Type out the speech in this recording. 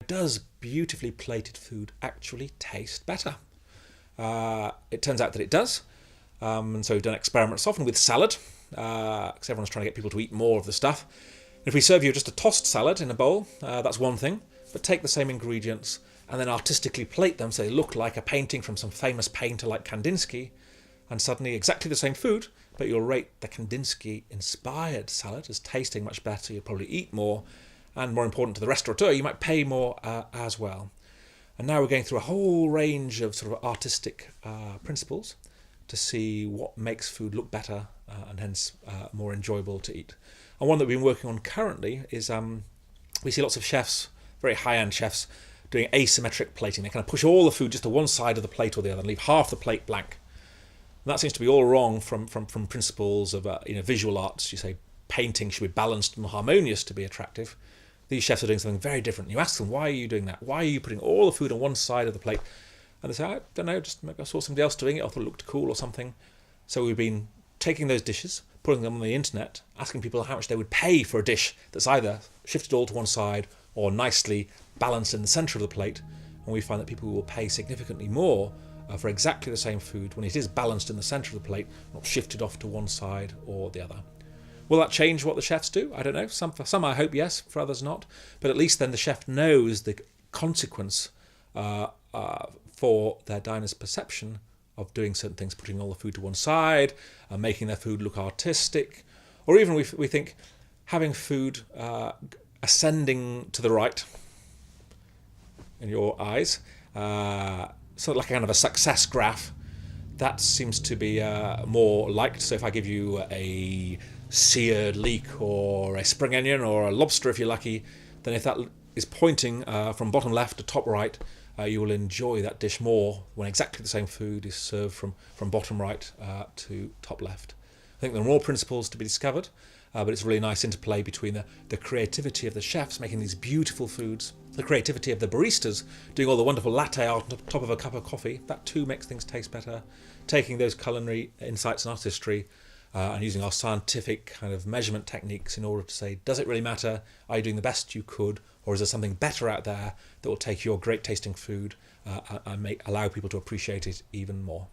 Does beautifully plated food actually taste better? It turns out that it does. And so we've done experiments often with salad, because everyone's trying to get people to eat more of the stuff. If we serve you just a tossed salad in a bowl, that's one thing. But take the same ingredients and then artistically plate them so they look like a painting from some famous painter like Kandinsky, and suddenly exactly the same food, but you'll rate the Kandinsky-inspired salad as tasting much better. You'll probably eat more, and more important to the restaurateur, you might pay more as well. And now we're going through a whole range of sort of artistic principles to see what makes food look better and hence more enjoyable to eat. And one that we've been working on currently is we see lots of chefs, very high-end chefs, doing asymmetric plating. They kind of push all the food just to one side of the plate or the other and leave half the plate blank. And that seems to be all wrong from principles of visual arts. You say painting should be balanced and harmonious to be attractive. These chefs are doing something very different. You ask them, why are you doing that? Why are you putting all the food on one side of the plate? And they say, I don't know, just I saw somebody else doing it. I thought it looked cool or something. So we've been taking those dishes, putting them on the internet, asking people how much they would pay for a dish that's either shifted all to one side or nicely balanced in the centre of the plate. And we find that people will pay significantly more for exactly the same food when it is balanced in the centre of the plate, not shifted off to one side or the other. Will that change what the chefs do? I don't know. For some I hope yes, for others not. But at least then the chef knows the consequence for their diners' perception of doing certain things, putting all the food to one side, making their food look artistic, or even we think having food ascending to the right in your eyes, sort of like a kind of a success graph. That seems to be more liked. So if I give you a seared leek or a spring onion or a lobster if you're lucky, then if that is pointing from bottom left to top right, you will enjoy that dish more when exactly the same food is served from bottom right to top left. I think there are more principles to be discovered, but it's a really nice interplay between the creativity of the chefs making these beautiful foods, the creativity of the baristas doing all the wonderful latte art on top of a cup of coffee. That too makes things taste better. Taking those culinary insights and artistry and using our scientific kind of measurement techniques in order to say, does it really matter? Are you doing the best you could? Or is there something better out there that will take your great tasting food and allow people to appreciate it even more?